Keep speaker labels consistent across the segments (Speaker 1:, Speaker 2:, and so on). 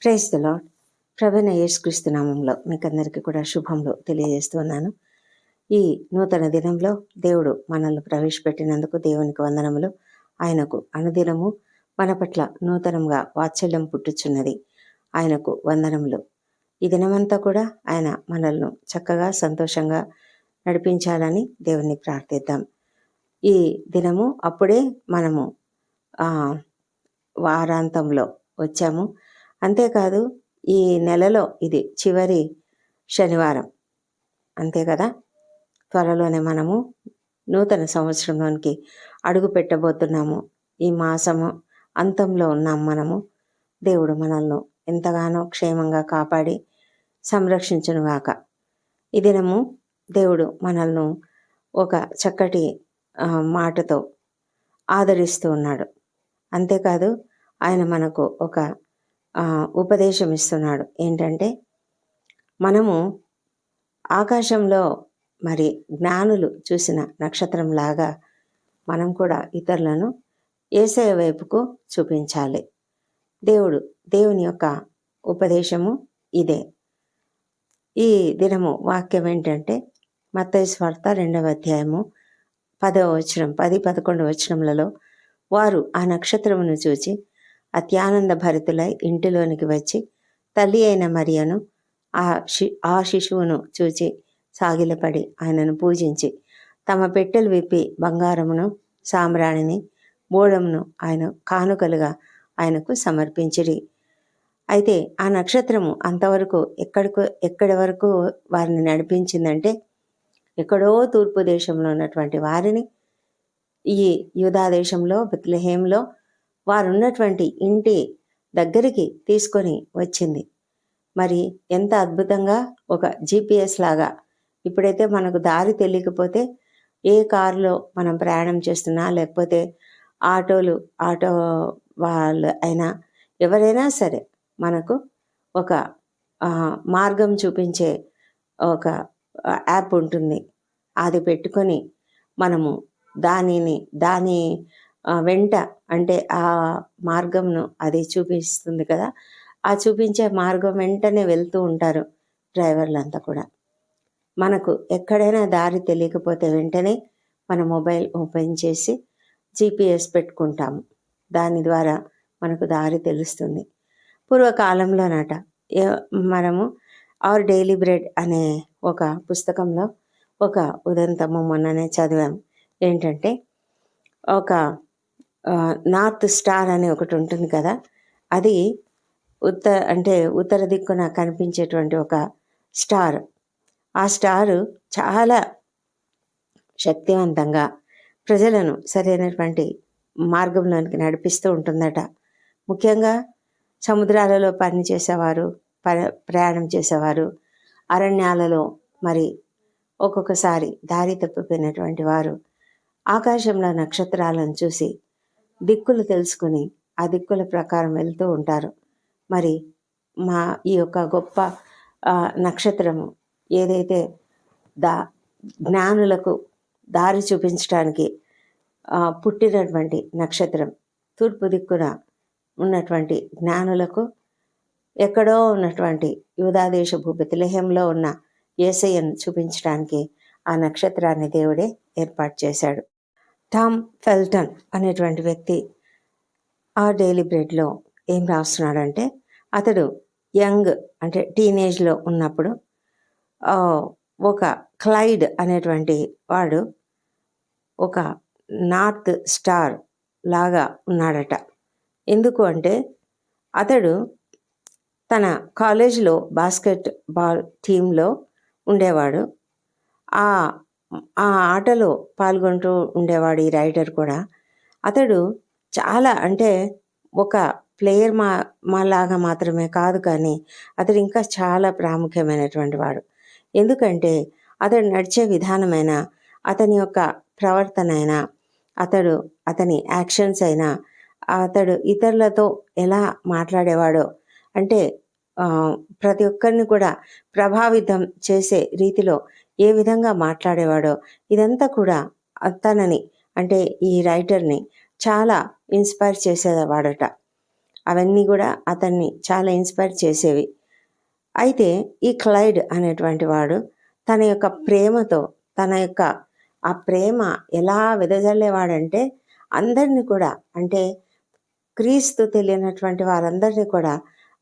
Speaker 1: Praise the lord. ప్రభువైన యేసుక్రీస్తు నామంలో మీకందరికీ కూడా శుభములు తెలియజేస్తున్నాను. ఈ నూతన దినంలో దేవుడు మనల్ని ప్రవేశపెట్టినందుకు దేవునికి వందనములు. ఆయనకు అనుదినము మన పట్ల నూతనంగా వాత్సల్యం పుట్టుచున్నది. ఆయనకు వందనములు. ఈ దినమంతా కూడా ఆయన మనల్ని చక్కగా సంతోషంగా నడిపించాలని దేవుని ప్రార్థిద్దాం. ఈ దినము అప్పుడే మనము వారాంతంలో వచ్చాము. అంతేకాదు ఈ నెలలో ఇది చివరి శనివారం, అంతే కదా. త్వరలోనే మనము నూతన సంవత్సరంలోనికి అడుగు పెట్టబోతున్నాము. ఈ మాసము అంతంలో ఉన్నాం మనము. దేవుడు మనల్ని ఎంతగానో క్షేమంగా కాపాడి సంరక్షించునుగాక. ఈ దినము దేవుడు మనల్ని ఒక చక్కటి మాటతో ఆదరిస్తూ ఉన్నాడు. అంతేకాదు ఆయన మనకు ఒక ఉపదేశం ఇస్తున్నాడు. ఏంటంటే, మనము ఆకాశంలో మరి జ్ఞానులు చూసిన నక్షత్రంలాగా మనం కూడా ఇతరులను యేసయ్య వైపుకు చూపించాలి. దేవుని యొక్క ఉపదేశము ఇదే. ఈ దినము వాక్యం ఏంటంటే, మత్తయి సువార్త 2వ అధ్యాయము 10వ వచనం 10-11 వచనములలో, వారు ఆ నక్షత్రమును చూచి అత్యానంద భరితులై ఇంటిలోనికి వచ్చి తల్లి అయిన మరియను ఆ శిశువును చూచి సాగిలపడి ఆయనను పూజించి తమ పెట్టెలు విప్పి బంగారమును, సామ్రాణిని, బోళమును ఆయన కానుకలుగా ఆయనకు సమర్పించిరి. అయితే ఆ నక్షత్రము అంతవరకు ఎక్కడి వరకు వారిని నడిపించిందంటే, ఎక్కడో తూర్పు దేశంలో ఉన్నటువంటి వారిని ఈ యూదా దేశంలో బెత్లెహేంలో వారు ఉన్నటువంటి ఇంటి దగ్గరికి తీసుకొని వచ్చింది. మరి ఎంత అద్భుతంగా ఒక GPS లాగా. ఇప్పుడైతే మనకు దారి తెలియకపోతే ఏ కారులో మనం ప్రయాణం చేస్తున్నా, లేకపోతే ఆటో వాళ్ళు అయినా ఎవరైనా సరే మనకు ఒక మార్గం చూపించే ఒక యాప్ ఉంటుంది. అది పెట్టుకొని మనము దాని వెంట, అంటే ఆ మార్గంను అది చూపిస్తుంది కదా. ఆ చూపించే మార్గం వెంటనే వెళ్తూ ఉంటారు డ్రైవర్లంతా కూడా. మనకు ఎక్కడైనా దారి తెలియకపోతే వెంటనే మన మొబైల్ ఓపెన్ చేసి GPS పెట్టుకుంటాము. దాని ద్వారా మనకు దారి తెలుస్తుంది. పూర్వకాలంలోనట మనము అవర్ డైలీ బ్రెడ్ అనే ఒక పుస్తకంలో ఒక ఉదంతము మొన్ననే చదివాము. ఏంటంటే, ఒక నార్త్ స్టార్ అని ఒకటి ఉంటుంది కదా. అది ఉత్తర దిక్కున కనిపించేటువంటి ఒక స్టార్. ఆ స్టారు చాలా శక్తివంతంగా ప్రజలను సరైనటువంటి మార్గంలోనికి నడిపిస్తూ ఉంటుందట. ముఖ్యంగా సముద్రాలలో పనిచేసేవారు, ప్రయాణం చేసేవారు, అరణ్యాలలో మరి ఒక్కొక్కసారి దారి తప్పిపోయినటువంటి వారు ఆకాశంలో నక్షత్రాలను చూసి దిక్కులు తెలుసుకుని ఆ దిక్కుల ప్రకారం వెళ్తూ ఉంటారు. మరి ఈ యొక్క గొప్ప నక్షత్రము ఏదైతే జ్ఞానులకు దారి చూపించడానికి పుట్టినటువంటి నక్షత్రం, తూర్పు దిక్కున ఉన్నటువంటి జ్ఞానులకు ఎక్కడో ఉన్నటువంటి యూదాదేశపు బెత్లెహేంలో ఉన్న యేసయ్యను చూపించడానికి ఆ నక్షత్రాన్ని దేవుడే ఏర్పాటు చేశాడు. టామ్ ఫెల్టన్ అనేటువంటి వ్యక్తి ఆ డైలీ బ్రెడ్లో ఏం రాస్తున్నాడంటే, అతడు యంగ్ అంటే టీనేజ్లో ఉన్నప్పుడు ఒక క్లైడ్ అనేటువంటి వాడు ఒక నార్త్ స్టార్ లాగా ఉన్నాడట. ఎందుకు అంటే, అతడు తన కాలేజీలో బాస్కెట్ బాల్ టీంలో ఉండేవాడు. ఆ ఆటలో పాల్గొంటూ ఉండేవాడు ఈ రైటర్ కూడా. అతడు చాలా, అంటే ఒక ప్లేయర్ లాగా మాత్రమే కాదు, కానీ అతడు ఇంకా చాలా ప్రాముఖ్యమైనటువంటి వాడు. ఎందుకంటే అతడు నడిచే విధానమైనా, అతని యొక్క ప్రవర్తన అయినా, అతని యాక్షన్స్ అయినా, అతడు ఇతరులతో ఎలా మాట్లాడేవాడో, అంటే ప్రతి ఒక్కరిని కూడా ప్రభావితం చేసే రీతిలో ఏ విధంగా మాట్లాడేవాడో, ఇదంతా కూడా తనని, అంటే ఈ రైటర్ని చాలా ఇన్స్పైర్ చేసేవాడట. అవన్నీ కూడా అతన్ని చాలా ఇన్స్పైర్ చేసేవి. అయితే ఈ క్లైడ్ అనేటువంటి వాడు తన యొక్క ప్రేమతో, తన యొక్క ఆ ప్రేమ ఎలా వెదజల్లేవాడంటే అందరిని కూడా, అంటే క్రీస్తు తెలియనటువంటి వారందరినీ కూడా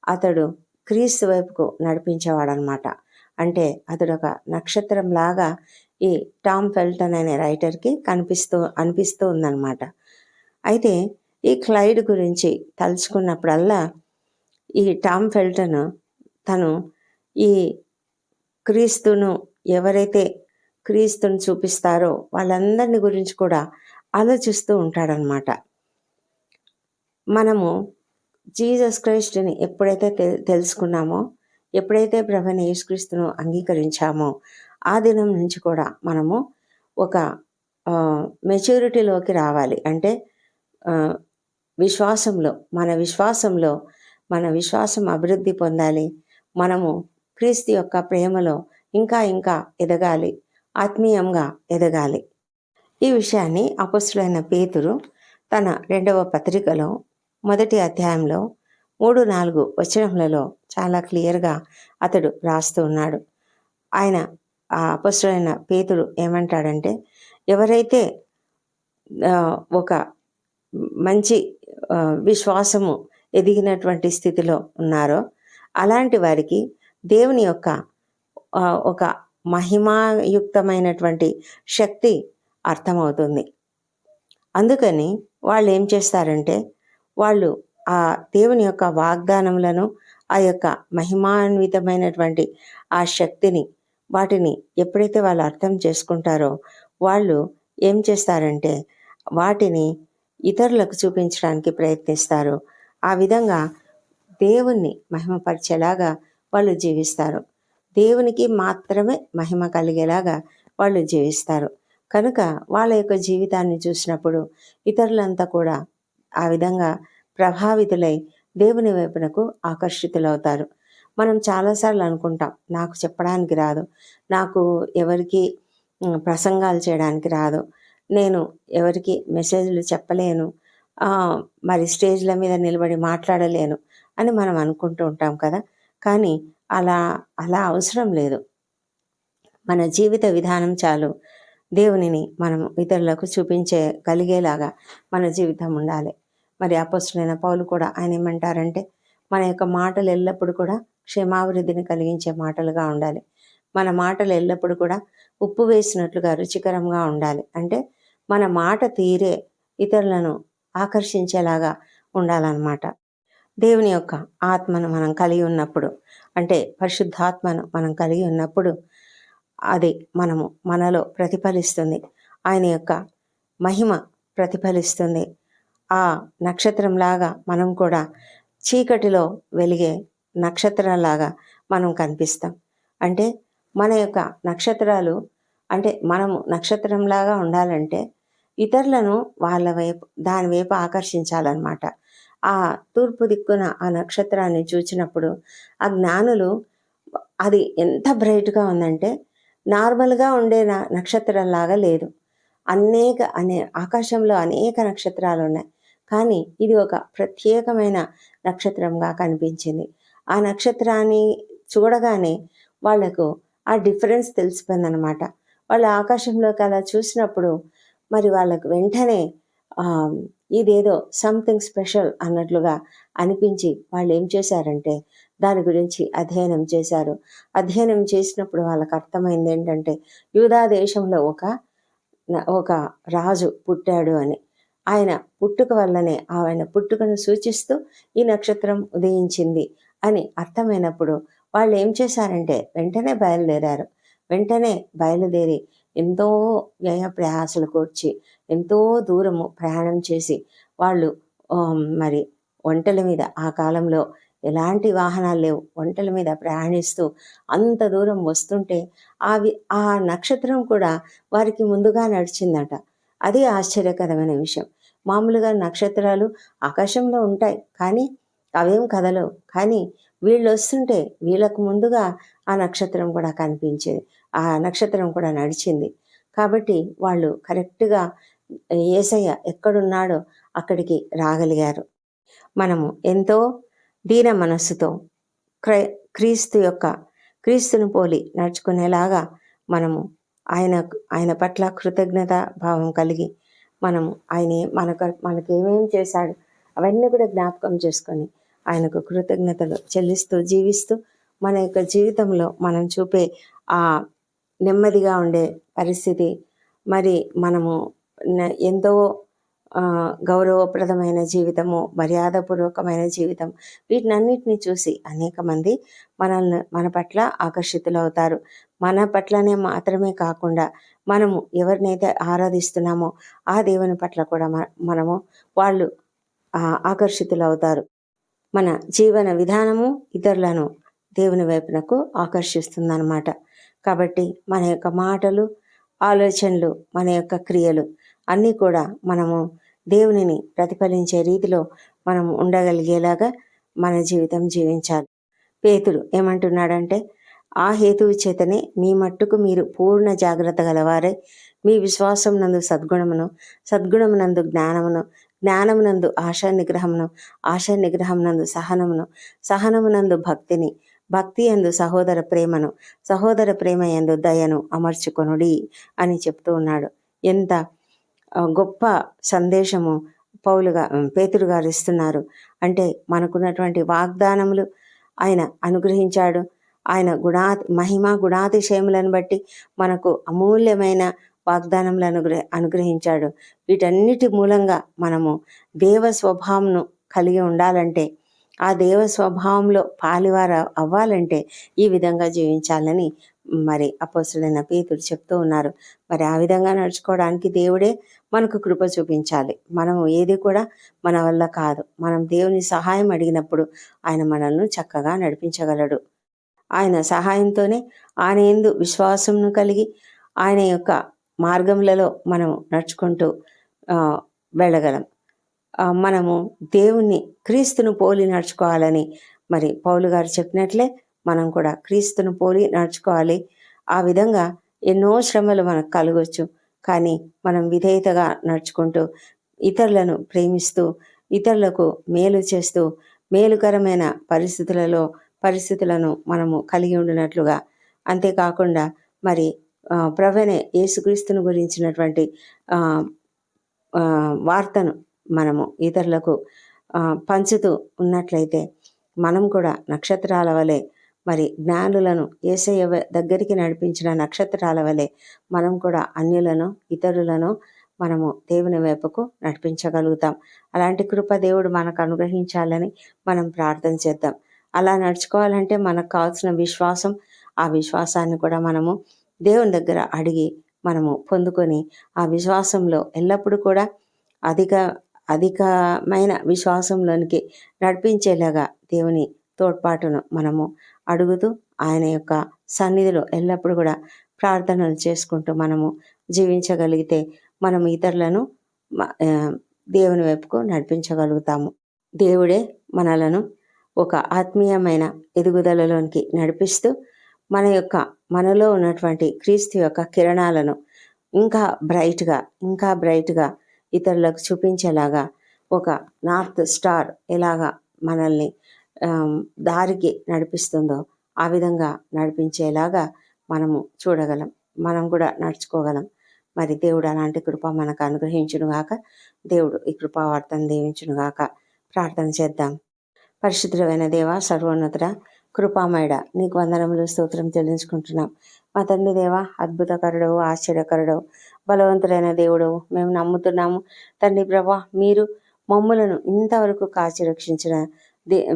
Speaker 1: అతడు క్రీస్తు వైపుకు నడిపించేవాడనమాట. అంటే అతడు ఒక నక్షత్రంలాగా ఈ టామ్ ఫెల్టన్ అనే రైటర్కి అనిపిస్తూ ఉందన్నమాట. అయితే ఈ క్లైడ్ గురించి తలుచుకున్నప్పుడల్లా ఈ టామ్ ఫెల్టన్ తను ఈ క్రీస్తును ఎవరైతే క్రీస్తును చూపిస్తారో వాళ్ళందరిని గురించి కూడా ఆలోచిస్తూ ఉంటాడనమాట. మనము జీసస్ క్రైస్ట్ని ఎప్పుడైతే తెలుసుకున్నామో, ఎప్పుడైతే ప్రభువైన యేసుక్రీస్తును అంగీకరించామో ఆ దినం నుంచి కూడా మనము ఒక మెచ్యూరిటీలోకి రావాలి. అంటే మన విశ్వాసం అభివృద్ధి పొందాలి. మనము క్రీస్తు యొక్క ప్రేమలో ఇంకా ఇంకా ఎదగాలి, ఆత్మీయంగా ఎదగాలి. ఈ విషయాన్ని అపొస్తలుడైన పేతురు తన 2వ పత్రికలో 1వ అధ్యాయంలో 3-4 వచనములలో చాలా క్లియర్గా అతడు రాస్తూ ఉన్నాడు. ఆయన ఆ అపొస్తలుడైన పేతురు ఏమంటాడంటే, ఎవరైతే ఒక మంచి విశ్వాసము ఎదిగినటువంటి స్థితిలో ఉన్నారో అలాంటి వారికి దేవుని యొక్క ఒక మహిమాయుక్తమైనటువంటి శక్తి అర్థమవుతుంది. అందుకని వాళ్ళు ఏం చేస్తారంటే, వాళ్ళు ఆ దేవుని యొక్క వాగ్దానములను, ఆ యొక్క మహిమాన్వితమైనటువంటి ఆ శక్తిని, వాటిని ఎప్పుడైతే వాళ్ళు అర్థం చేసుకుంటారో వాళ్ళు ఏం చేస్తారంటే వాటిని ఇతరులకు చూపించడానికి ప్రయత్నిస్తారు. ఆ విధంగా దేవుణ్ణి మహిమపరిచేలాగా వాళ్ళు జీవిస్తారు. దేవునికి మాత్రమే మహిమ కలిగేలాగా వాళ్ళు జీవిస్తారు. కనుక వాళ్ళ యొక్క జీవితాన్ని చూసినప్పుడు ఇతరులంతా కూడా ఆ విధంగా ప్రభావితులై దేవుని వైపునకు ఆకర్షితులవుతారు. మనం చాలాసార్లు అనుకుంటాం, నాకు చెప్పడానికి రాదు, నాకు ఎవరికి ప్రసంగాలు చేయడానికి రాదు, నేను ఎవరికి మెసేజ్లు చెప్పలేను, మరి స్టేజ్ల మీద నిలబడి మాట్లాడలేను అని మనం అనుకుంటూ ఉంటాం కదా. కానీ అలా అవసరం లేదు. మన జీవిత విధానం చాలు దేవునిని మనం ఇతరులకు చూపించగలిగేలాగా మన జీవితం ఉండాలి. మరి అపొస్తలుడైన పౌలు కూడా ఆయన ఏమంటారంటే, మన యొక్క మాటలు ఎల్లప్పుడూ కూడా క్షేమాభివృద్ధిని కలిగించే మాటలుగా ఉండాలి. మన మాటలు ఎల్లప్పుడూ కూడా ఉప్పు వేసినట్లుగా రుచికరంగా ఉండాలి. అంటే మన మాట తీరే ఇతరులను ఆకర్షించేలాగా ఉండాలన్నమాట. దేవుని యొక్క ఆత్మను మనం కలిగి ఉన్నప్పుడు, అంటే పరిశుద్ధాత్మను మనం కలిగి ఉన్నప్పుడు అది మనలో ప్రతిఫలిస్తుంది. ఆయన యొక్క మహిమ ప్రతిఫలిస్తుంది. ఆ నక్షత్రంలాగా మనం కూడా చీకటిలో వెలిగే నక్షత్రంలాగా మనం కనిపిస్తాం. అంటే మన యొక్క నక్షత్రాలు, అంటే మనము నక్షత్రంలాగా ఉండాలంటే ఇతరులను దాని వైపు ఆకర్షించాలన్నమాట. ఆ తూర్పు దిక్కున ఆ నక్షత్రాన్ని చూచినప్పుడు ఆ జ్ఞానులు, అది ఎంత బ్రైట్గా ఉందంటే నార్మల్గా ఉండే నక్షత్రంలాగా లేదు. ఆకాశంలో అనేక నక్షత్రాలు ఉన్నాయి, కానీ ఇది ఒక ప్రత్యేకమైన నక్షత్రంగా కనిపించింది. ఆ నక్షత్రాన్ని చూడగానే వాళ్లకు ఆ డిఫరెన్స్ తెలిసిపోయిందనమాట. వాళ్ళు ఆకాశంలోకి అలా చూసినప్పుడు మరి వాళ్ళకు వెంటనే ఇదేదో సంథింగ్ స్పెషల్ అన్నట్లుగా అనిపించి వాళ్ళు ఏం చేశారంటే దాని గురించి అధ్యయనం చేశారు. అధ్యయనం చేసినప్పుడు వాళ్ళకి అర్థమైంది ఏంటంటే, యూదా దేశంలో ఒక రాజు పుట్టాడు అని. ఆయన పుట్టుక వల్లనే, ఆయన పుట్టుకను సూచిస్తూ ఈ నక్షత్రం ఉదయించింది అని అర్థమైనప్పుడు వాళ్ళు ఏం చేశారంటే వెంటనే బయలుదేరి ఎంతో వ్యయ ప్రయాసలు కూర్చి ఎంతో దూరము ప్రయాణం చేసి వాళ్ళు మరి ఒంటెల మీద, ఆ కాలంలో ఎలాంటి వాహనాలు లేవు, ఒంటెల మీద ప్రయాణిస్తూ అంత దూరం వస్తుంటే ఆ నక్షత్రం కూడా వారికి ముందుగా నడిచిందట. అది ఆశ్చర్యకరమైన విషయం. మామూలుగా నక్షత్రాలు ఆకాశంలో ఉంటాయి, కానీ అవేం కదలవు. కానీ వీళ్ళు వస్తుంటే వీళ్ళకు ముందుగా ఆ నక్షత్రం కూడా కనిపించేది, ఆ నక్షత్రం కూడా నడిచింది. కాబట్టి వాళ్ళు కరెక్ట్గా యేసయ్య ఎక్కడున్నాడో అక్కడికి రాగలిగారు. మనము ఎంతో దీన మనస్సుతో క్రై క్రీస్తును పోలి నడుచుకునేలాగా మనము ఆయన పట్ల కృతజ్ఞత భావం కలిగి మనము మనకేమేమి చేశాడు అవన్నీ కూడా జ్ఞాపకం చేసుకొని ఆయనకు కృతజ్ఞతలు చెల్లిస్తూ జీవిస్తూ మన యొక్క జీవితంలో మనం చూపే ఆ నెమ్మదిగా ఉండే పరిస్థితి, మరి మనము ఎంతో గౌరవప్రదమైన జీవితము, మర్యాదపూర్వకమైన జీవితం, వీటినన్నిటిని చూసి అనేక మంది మన పట్ల ఆకర్షితులవుతారు. మన పట్లనే మాత్రమే కాకుండా మనము ఎవరినైతే ఆరాధిస్తున్నామో ఆ దేవుని పట్ల కూడా వాళ్ళు ఆకర్షితులవుతారు. మన జీవన విధానము ఇతరులను దేవుని వైపునకు ఆకర్షిస్తుందన్నమాట. కాబట్టి మన యొక్క మాటలు, ఆలోచనలు, మన యొక్క క్రియలు అన్నీ కూడా మనము దేవునిని ప్రతిఫలించే రీతిలో మనం ఉండగలిగేలాగా మన జీవితం జీవించాలి. పేతురు ఏమంటున్నాడంటే, ఆ హేతువు చేతనే మీ మట్టుకు మీరు పూర్ణ జాగ్రత్త గలవారై మీ విశ్వాసం నందు సద్గుణమును, సద్గుణమునందు జ్ఞానమును, జ్ఞానమునందు ఆశా నిగ్రహమునందు సహనమును, సహనమునందు భక్తిని, భక్తి యందు సహోదర ప్రేమను, సహోదర ప్రేమ యందు దయను అమర్చుకొనుడి అని చెప్తూ ఉన్నాడు. ఎంత గొప్ప సందేశము పేతురు గారు ఇస్తున్నారు అంటే, మనకున్నటువంటి వాగ్దానములు ఆయన అనుగ్రహించాడు. ఆయన మహిమ గుణాతిశయములను బట్టి మనకు అమూల్యమైన వాగ్దానములను అనుగ్రహించాడు. వీటన్నిటి మూలంగా మనము దేవ స్వభావంను కలిగి ఉండాలంటే, ఆ దేవ స్వభావంలో పాలివార అవ్వాలంటే ఈ విధంగా జీవించాలని మరి అపోస్తలుడైన పేతురు చెప్తూ ఉన్నారు. మరి ఆ విధంగా నడుచుకోవడానికి దేవుడే మనకు కృప చూపించాలి. మనము ఏది కూడా మన వల్ల కాదు. మనం దేవుని సహాయం అడిగినప్పుడు ఆయన మనల్ని చక్కగా నడిపించగలడు. ఆయన సహాయంతోనే ఆయన యందు విశ్వాసమును కలిగి ఆయన యొక్క మార్గములలో మనము నడుచుకుంటూ వెళ్ళగలం. మనము దేవుణ్ణి, క్రీస్తును పోలి నడుచుకోవాలని మరి పౌలు గారు చెప్పినట్లే మనం కూడా క్రీస్తును పోలి నడుచుకోవాలి. ఆ విధంగా ఎన్నో శ్రమలు మనకు కలగొచ్చు. కానీ మనం విధేయతగా నడుచుకుంటూ ఇతరులను ప్రేమిస్తూ ఇతరులకు మేలు చేస్తూ మేలుకరమైన పరిస్థితులను మనము కలిగి ఉండినట్లుగా, అంతేకాకుండా మరి ప్రభువైన యేసుక్రీస్తును గురించినటువంటి వార్తను మనము ఇతరులకు పంచుతూ ఉన్నట్లయితే మనం కూడా నక్షత్రాల వలె, మరి జ్ఞానులను యేసయ్య దగ్గరికి నడిపించిన నక్షత్రాల వలె మనం కూడా అన్యులను, ఇతరులను మనము దేవుని వైపుకు నడిపించగలుగుతాం. అలాంటి కృప దేవుడు మనకు అనుగ్రహించాలని మనం ప్రార్థన చేద్దాం. అలా నడుచుకోవాలంటే మనకు కావాల్సిన విశ్వాసం, ఆ విశ్వాసాన్ని కూడా మనము దేవుని దగ్గర అడిగి మనము పొందుకొని ఆ విశ్వాసంలో ఎల్లప్పుడూ కూడా అధికమైన విశ్వాసంలోనికి నడిపించేలాగా దేవుని తోడ్పాటును మనము అడుగుతూ ఆయన యొక్క సన్నిధిలో ఎల్లప్పుడూ కూడా ప్రార్థనలు చేసుకుంటూ మనము జీవించగలిగితే మనము ఇతరులను దేవుని వైపుకు నడిపించగలుగుతాము. దేవుడే మనలను ఒక ఆత్మీయమైన ఎదుగుదలలోనికి నడిపిస్తూ మనలో ఉన్నటువంటి క్రీస్తు యొక్క కిరణాలను ఇంకా బ్రైట్గా ఇతరులకు చూపించేలాగా, ఒక నార్త్ స్టార్ ఎలాగా మనల్ని దారికి నడిపిస్తుందో ఆ విధంగా నడిపించేలాగా మనము చూడగలం, మనం కూడా నడుచుకోగలం. మరి దేవుడు అలాంటి కృప మనకు అనుగ్రహించునుగాక. దేవుడు ఈ కృపావార్తను దీవించునుగాక. ప్రార్థన చేద్దాం. పరిశుద్ధమైన దేవ, సర్వోన్నతుడ, కృపామయుడ, నీకు వందనములు, స్తోత్రం చెల్లించుకుంటున్నాం. మా తండ్రి దేవ, అద్భుతకరుడవు, ఆశ్చర్యకరుడవు, బలవంతుడైన దేవుడవు మేము నమ్ముతున్నాము. తండ్రి ప్రభా, మీరు మమ్ములను ఇంతవరకు కాచి రక్షించిన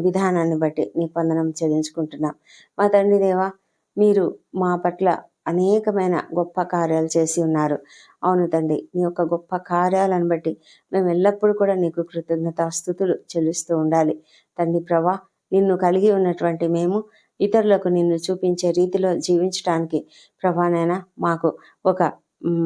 Speaker 1: విధానాన్ని బట్టి నీ వందనం చెల్లించుకుంటున్నాం. మా తండ్రి దేవ, మీరు మా పట్ల అనేకమైన గొప్ప కార్యాలు చేసి ఉన్నారు. అవును తండ్రి, నీ యొక్క గొప్ప కార్యాలను బట్టి మేము ఎల్లప్పుడూ కూడా నీకు కృతజ్ఞతాస్తుతులు చెల్లిస్తూ ఉండాలి. తండ్రి ప్రభా, నిన్ను కలిగి ఉన్నటువంటి మేము ఇతరులకు నిన్ను చూపించే రీతిలో జీవించడానికి ప్రభానైనా మాకు ఒక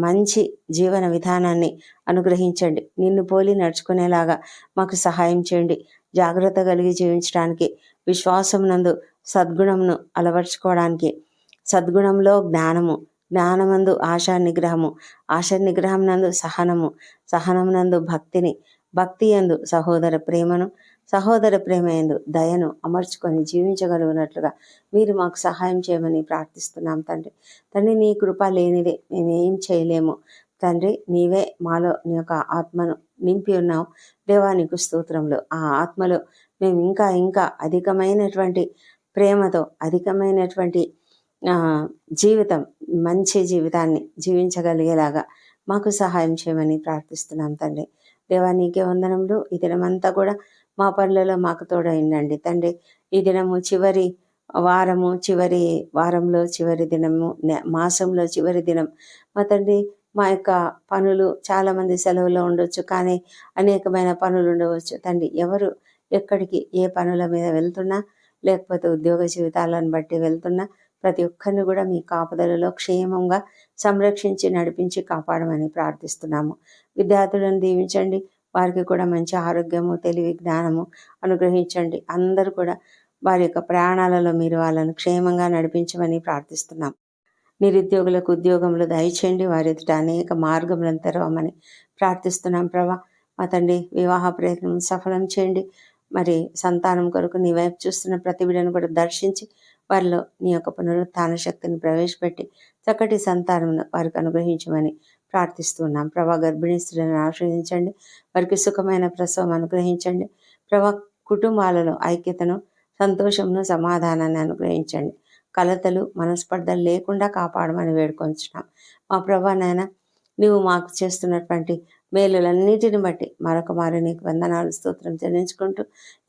Speaker 1: మంచి జీవన విధానాన్ని అనుగ్రహించండి. నిన్ను పోలి నడుచుకునేలాగా మాకు సహాయం చేయండి. జాగ్రత్త కలిగి జీవించడానికి, విశ్వాసం నందు సద్గుణమును అలవర్చుకోవడానికి, సద్గుణంలో జ్ఞానము, జ్ఞానమందు ఆశా నిగ్రహం నందు సహనము, సహనమునందు భక్తిని, భక్తి యందు సహోదర ప్రేమను, సహోదర ప్రేమయందు దయను అమర్చుకొని జీవించగలిగినట్లుగా మీరు మాకు సహాయం చేయమని ప్రార్థిస్తున్నాం తండ్రి. తండ్రి, నీ కృప లేనిదే మేమేం చేయలేము తండ్రి. నీవే మాలో నీ యొక్క ఆత్మను నింపి ఉన్నావు దేవా, నీకు స్తోత్రములు. ఆ ఆత్మలో మేము ఇంకా ఇంకా అధికమైనటువంటి ప్రేమతో అధికమైనటువంటి ఆ, జీవితం, మంచి జీవితాన్ని జీవించగలిగేలాగా మాకు సహాయం చేయమని ప్రార్థిస్తున్నాం తండ్రి. దేవా, నీకే వందనములు. ఈ దినమంతా కూడా మా పనులలో మాకు తోడైండండి తండ్రి. ఈ దినము చివరి వారము, చివరి వారంలో చివరి దినము, మాసంలో చివరి దినం మా తండ్రి. మా యొక్క పనులు, చాలామంది సెలవులో ఉండొచ్చు, కానీ అనేకమైన పనులు ఉండవచ్చు తండ్రి. ఎవరు ఎక్కడికి ఏ పనుల మీద వెళ్తున్నా, లేకపోతే ఉద్యోగ జీవితాలను బట్టి వెళ్తున్నా, ప్రతి ఒక్కరిని కూడా మీ కాపుదలలో క్షేమంగా సంరక్షించి నడిపించి కాపాడమని ప్రార్థిస్తున్నాము. విద్యార్థులను దీవించండి. వారికి కూడా మంచి ఆరోగ్యము, తెలివి, జ్ఞానము అనుగ్రహించండి. అందరూ కూడా వారి యొక్క ప్రయాణాలలో మీరు వాళ్ళను క్షేమంగా నడిపించమని ప్రార్థిస్తున్నాం. నిరుద్యోగులకు ఉద్యోగములు దయచేయండి. వారి ఎదుట అనేక మార్గములను తెరవమని ప్రార్థిస్తున్నాం ప్రభా. మా తండ్రి, వివాహ ప్రయత్నం సఫలం చేయండి. మరి సంతానం కొరకు నీ వైపు చూస్తున్న ప్రతి బిడ్డను కూడా దర్శించి వారిలో నీ యొక్క పునరుత్థాన శక్తిని ప్రవేశపెట్టి చక్కటి సంతానం వారికి అనుగ్రహించమని ప్రార్థిస్తున్నాం ప్రభా. గర్భిణీ స్త్రీలను ఆశ్రయించండి. వారికి సుఖమైన ప్రసవం అనుగ్రహించండి ప్రభా. కుటుంబాలలో ఐక్యతను, సంతోషమును, సమాధానాన్ని అనుగ్రహించండి. కలతలు, మనస్పర్ధలు లేకుండా కాపాడమని వేడుకొంచున్నాం మా ప్రభా. నాయన, నీవు మాకు చేస్తున్నటువంటి మేలులన్నిటిని బట్టి మరొక మారు నీకు వందనాలు, స్తోత్రం చెల్లించుకుంటూ,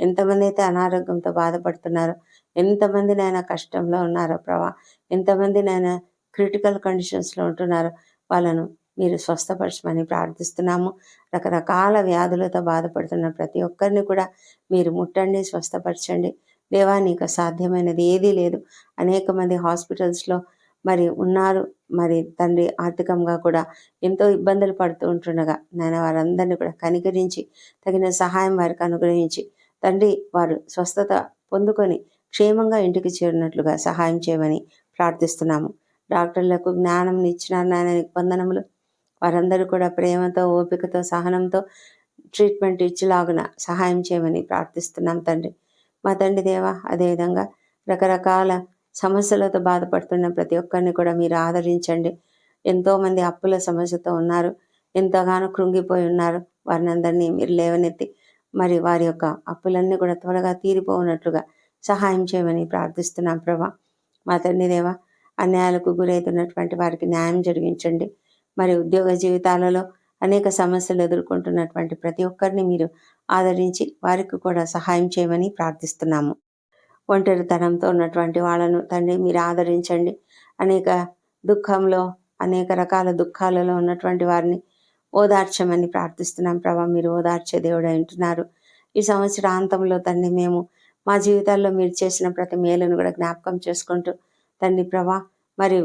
Speaker 1: ఎంతమంది అయితే అనారోగ్యంతో బాధపడుతున్నారో, ఎంతమంది నాయన కష్టంలో ఉన్నారో ప్రభా, ఎంతమంది నాయన క్రిటికల్ కండిషన్స్లో ఉంటున్నారో వాళ్ళను మీరు స్వస్థపరచమని ప్రార్థిస్తున్నాము. రకరకాల వ్యాధులతో బాధపడుతున్న ప్రతి ఒక్కరిని కూడా మీరు ముట్టండి, స్వస్థపరచండి దేవా. నీకు సాధ్యమైనది ఏదీ లేదు. అనేక మంది హాస్పిటల్స్లో మరి ఉన్నారు. మరి తండ్రి, ఆర్థికంగా కూడా ఎంతో ఇబ్బందులు పడుతూ ఉంటుండగా నాయన వారందరినీ కూడా కనికరించి తగిన సహాయం వారికి అనుగ్రహించి తండ్రి, వారు స్వస్థత పొందుకొని క్షేమంగా ఇంటికి చేరినట్లుగా సహాయం చేయమని ప్రార్థిస్తున్నాము. డాక్టర్లకు జ్ఞానం ఇచ్చిన నాయన వందనములు. వారందరూ కూడా ప్రేమతో, ఓపికతో, సహనంతో ట్రీట్మెంట్ ఇచ్చేలాగున సహాయం చేయమని ప్రార్థిస్తున్నాం తండ్రి. మా తండ్రి దేవా, అదేవిధంగా రకరకాల సమస్యలతో బాధపడుతున్న ప్రతి ఒక్కరిని కూడా మీరు ఆదరించండి. ఎంతోమంది అప్పుల సమస్యతో ఉన్నారు, ఎంతగానో కృంగిపోయి ఉన్నారు. వారిని అందరినీ మీరు లేవనెత్తి మరి వారి యొక్క అప్పులన్నీ కూడా త్వరగా తీరిపోనట్లుగా సహాయం చేయమని ప్రార్థిస్తున్నాం ప్రభా. మా తండ్రి దేవా, అన్యాయాలకు గురవుతున్నటువంటి వారికి న్యాయం జరిగించండి. మరి ఉద్యోగ జీవితాలలో అనేక సమస్యలు ఎదుర్కొంటున్నటువంటి ప్రతి ఒక్కరిని మీరు ఆదరించి వారికి కూడా సహాయం చేయమని ప్రార్థిస్తున్నాము. ఒంటరితనంతో ఉన్నటువంటి వాళ్ళను తండ్రి మీరు ఆదరించండి. అనేక దుఃఖంలో, అనేక రకాల దుఃఖాలలో ఉన్నటువంటి వారిని ఓదార్చమని ప్రార్థిస్తున్నాం ప్రభా. మీరు ఓదార్చే దేవుడు అంటున్నారు. ఈ సంవత్సరాంతంలో తండ్రి మేము మా జీవితాల్లో మీరు చేసిన ప్రతి మేలును కూడా జ్ఞాపకం చేసుకుంటూ తండ్రి ప్రభా, మరి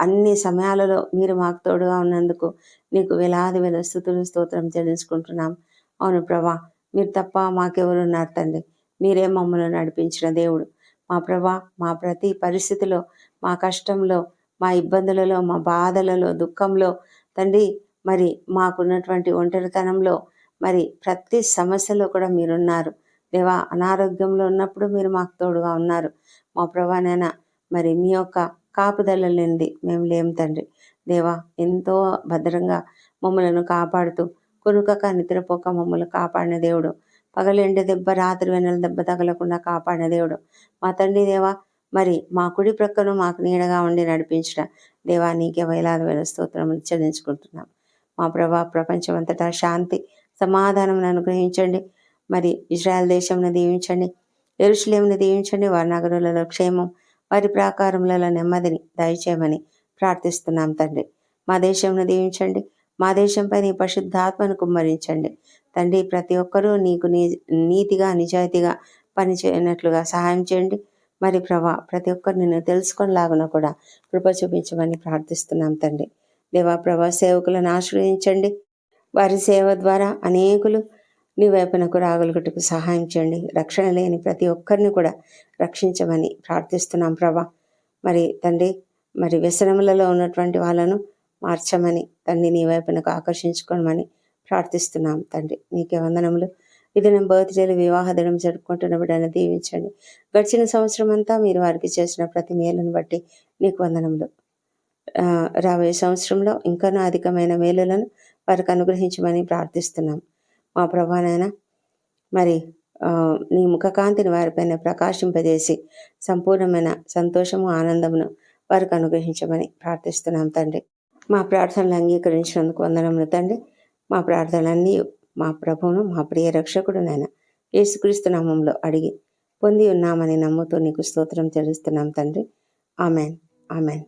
Speaker 1: అన్ని సమయాలలో మీరు మాకు తోడుగా ఉన్నందుకు నీకు వేలాది వేల స్తుతులు, స్తోత్రం చెల్లించుకుంటున్నాం. అవును ప్రభా, మీరు తప్ప మాకెవరు ఉన్నారు తండ్రి. మీరే మమ్మల్ని నడిపించిన దేవుడు. మా ప్రభా, మా ప్రతి పరిస్థితిలో, మా కష్టంలో, మా ఇబ్బందులలో, మా బాధలలో, దుఃఖంలో తండ్రి, మరి మాకున్నటువంటి ఒంటరితనంలో, మరి ప్రతి సమస్యలో కూడా మీరున్నారు దేవా. అనారోగ్యంలో ఉన్నప్పుడు మీరు మాకు తోడుగా ఉన్నారు మా ప్రభానైనా. మరి మీ యొక్క కాపుదల లేనిది మేము లేము తండ్రి దేవా. ఎంతో భద్రంగా మమ్మలను కాపాడుతూ కొనుకక నిద్రపోక మమ్మల్ని కాపాడిన దేవుడు. పగలెండి దెబ్బ, రాత్రి వెన్నెల దెబ్బ తగలకుండా కాపాడిన దేవుడు మా తండ్రి దేవా. మరి మా కుడి ప్రక్కను మాకు నీడగా ఉండి నడిపించిన దేవా, నీకే వేలాది వేల స్తోత్రములు చెల్లించుకుంటున్నాం మా ప్రభా. ప్రపంచమంతటా శాంతి, సమాధానం అనుగ్రహించండి. మరి ఇజ్రాయెల్ దేశంను దీవించండి, యెరూషలేమును దీవించండి. వారి నగరులలో క్షేమం, వారి ప్రాకారములలో నెమ్మదిని దయచేయమని ప్రార్థిస్తున్నాం తండ్రి. మా దేశంను దీవించండి. మా దేశంపై నీ పరిశుద్ధాత్మను కుమ్మరించండి తండ్రి. ప్రతి ఒక్కరూ నీకు నీతిగా, నిజాయితీగా పనిచేయనట్లుగా సహాయం చేయండి. మరి ప్రభా, ప్రతి ఒక్కరు నిన్ను తెలుసుకొనిలాగున కూడా కృప చూపించమని ప్రార్థిస్తున్నాం తండ్రి దేవా. ప్రభా, సేవకులను ఆశ్రయించండి. వారి సేవ ద్వారా అనేకులు నీ వైపునకు రాగలుగుటకు సహాయం చేయండి. రక్షణ లేని ప్రతి ఒక్కరిని కూడా రక్షించమని ప్రార్థిస్తున్నాం ప్రభా. మరి తండ్రి, మరి వ్యసనములలో ఉన్నటువంటి వాళ్ళను మార్చమని తండ్రి, నీ వైపునకు ఆకర్షించుకోమని ప్రార్థిస్తున్నాం తండ్రి. నీకే వందనములు. ఇది నేను బర్త్డేలు వివాహ దినం జరుపుకుంటున్న బిడ్డను దీవించండి. గడిచిన సంవత్సరం అంతా మీరు వారికి చేసిన ప్రతి మేలును బట్టి నీకు వందనములు. రాబోయే సంవత్సరంలో ఇంకనూ అధికమైన మేలులను వారికి అనుగ్రహించమని ప్రార్థిస్తున్నాం. మా ప్రభానైనా మరి నీ ముఖకాంతిని వారిపైన ప్రకాశింపజేసి సంపూర్ణమైన సంతోషము ఆనందమును వారికి అనుగ్రహించమని ప్రార్థిస్తున్నాం తండ్రి. మా ప్రార్థనలు అంగీకరించినందుకు వందనములు తండ్రి. మా ప్రార్థనలన్నీ మా ప్రభువును మా ప్రియ రక్షకుడునైనా యేసుక్రీస్తు నామంలో అడిగి పొంది ఉన్నామని నమ్ముతూ నీకు స్తోత్రం చెల్లిస్తున్నాం తండ్రి. ఆమెన్. ఆమెన్.